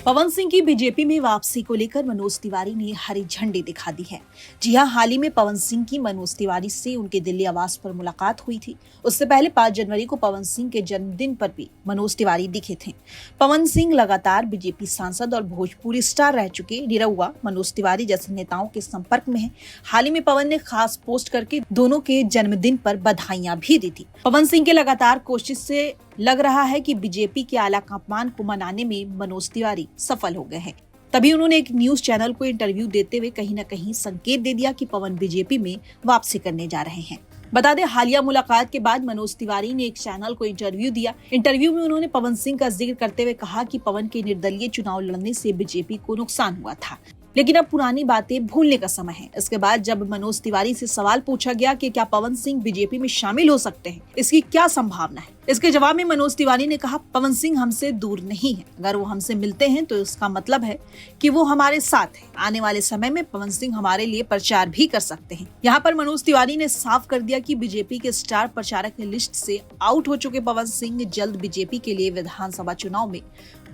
पवन सिंह की बीजेपी में वापसी को लेकर मनोज तिवारी ने हरी झंडी दिखा दी है। जी हां, हाल ही में पवन सिंह की मनोज तिवारी से उनके दिल्ली आवास पर मुलाकात हुई थी। उससे पहले 5 जनवरी को पवन सिंह के जन्मदिन पर भी मनोज तिवारी दिखे थे। पवन सिंह लगातार बीजेपी सांसद और भोजपुरी स्टार रह चुके निरहुआ मनोज तिवारी जैसे नेताओं के संपर्क में है। हाल ही में पवन ने खास पोस्ट करके दोनों के जन्मदिन पर बधाइयां भी दी थी। पवन सिंह के लगातार कोशिश से लग रहा है कि बीजेपी के आला कमान को मनाने में मनोज तिवारी सफल हो गए हैं। तभी उन्होंने एक न्यूज चैनल को इंटरव्यू देते हुए कहीं न कहीं संकेत दे दिया कि पवन बीजेपी में वापसी करने जा रहे हैं। बता दें, हालिया मुलाकात के बाद मनोज तिवारी ने एक चैनल को इंटरव्यू दिया। इंटरव्यू में उन्होंने पवन सिंह का जिक्र करते हुए कहा कि पवन के निर्दलीय चुनाव लड़ने से बीजेपी को नुकसान हुआ था, लेकिन अब पुरानी बातें भूलने का समय है। इसके बाद जब मनोज तिवारी से सवाल पूछा गया कि क्या पवन सिंह बीजेपी में शामिल हो सकते हैं, इसकी क्या संभावना है, इसके जवाब में मनोज तिवारी ने कहा, पवन सिंह हमसे दूर नहीं है। अगर वो हमसे मिलते हैं तो इसका मतलब है कि वो हमारे साथ है। आने वाले समय में पवन सिंह हमारे लिए प्रचार भी कर सकते हैं। यहाँ पर मनोज तिवारी ने साफ कर दिया कि बीजेपी के स्टार प्रचारक की लिस्ट से आउट हो चुके पवन सिंह जल्द बीजेपी के लिए विधानसभा चुनाव में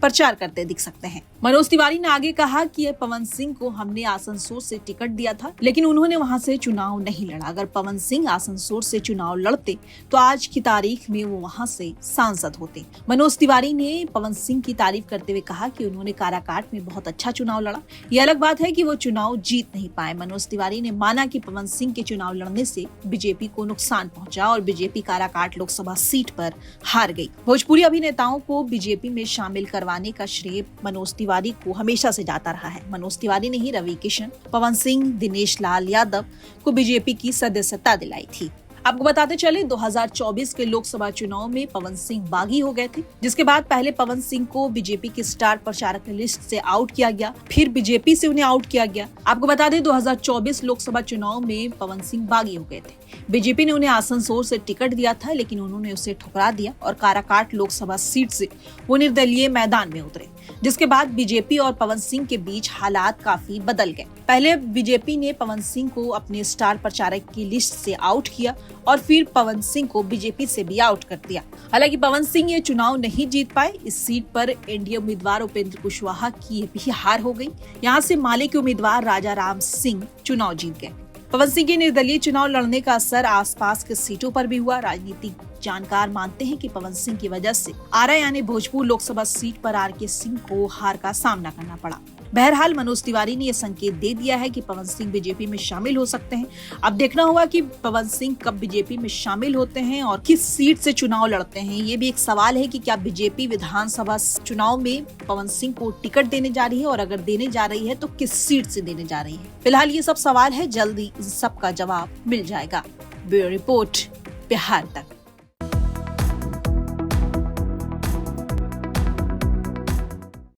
प्रचार करते दिख सकते हैं। मनोज तिवारी ने आगे कहा कि पवन सिंह को हमने आसनसोल से टिकट दिया था, लेकिन उन्होंने वहां से चुनाव नहीं लड़ा। अगर पवन सिंह आसनसोल से चुनाव लड़ते तो आज की तारीख में वो वहां से सांसद होते। मनोज तिवारी ने पवन सिंह की तारीफ करते हुए कहा कि उन्होंने काराकाट में बहुत अच्छा चुनाव लड़ा। ये अलग बात है कि वो चुनाव जीत नहीं पाए। मनोज तिवारी ने माना कि पवन सिंह के चुनाव लड़ने से बीजेपी को नुकसान पहुंचा और बीजेपी काराकाट लोकसभा सीट पर हार गई। भोजपुरी अभिनेताओं को बीजेपी में शामिल करवाने का श्रेय मनोज तिवारी को हमेशा से जाता रहा है। मनोज तिवारी ने ही रवि किशन, पवन सिंह, दिनेश लाल यादव को बीजेपी की सदस्यता दिलाई थी। आपको बताते चले 2024 के लोकसभा चुनाव में पवन सिंह बागी हो गए थे, जिसके बाद पहले पवन सिंह को बीजेपी के स्टार प्रचारक लिस्ट से आउट किया गया, फिर बीजेपी से उन्हें आउट किया गया। आपको बता दें 2024 लोकसभा चुनाव में पवन सिंह बागी हो गए थे। बीजेपी ने उन्हें आसनसोल से टिकट दिया था, लेकिन उन्होंने उसे ठुकरा दिया और काराकाट लोकसभा सीट से वो निर्दलीय मैदान में उतरे, जिसके बाद बीजेपी और पवन सिंह के बीच हालात काफी बदल गए। पहले बीजेपी ने पवन सिंह को अपने स्टार प्रचारक की लिस्ट से आउट किया और फिर पवन सिंह को बीजेपी से भी आउट कर दिया। हालांकि पवन सिंह ये चुनाव नहीं जीत पाए। इस सीट पर एनडीए उम्मीदवार उपेंद्र कुशवाहा की भी हार हो गई। यहाँ से माले के उम्मीदवार राजा राम सिंह चुनाव जीत गए। पवन सिंह के निर्दलीय चुनाव लड़ने का असर आसपास के सीटों पर भी हुआ। राजनीतिक जानकार मानते हैं कि पवन सिंह की वजह से आरा यानी भोजपुर लोकसभा सीट पर आरके सिंह को हार का सामना करना पड़ा। बहरहाल मनोज तिवारी ने यह संकेत दे दिया है कि पवन सिंह बीजेपी में शामिल हो सकते हैं। अब देखना होगा कि पवन सिंह कब बीजेपी में शामिल होते हैं और किस सीट से चुनाव लड़ते हैं। ये भी एक सवाल है कि क्या बीजेपी विधानसभा चुनाव में पवन सिंह को टिकट देने जा रही है और अगर देने जा रही है तो किस सीट से देने जा रही है। फिलहाल ये सब सवाल है, जल्दी इन सब का जवाब मिल जाएगा। ब्यूरो रिपोर्ट, बिहार तक।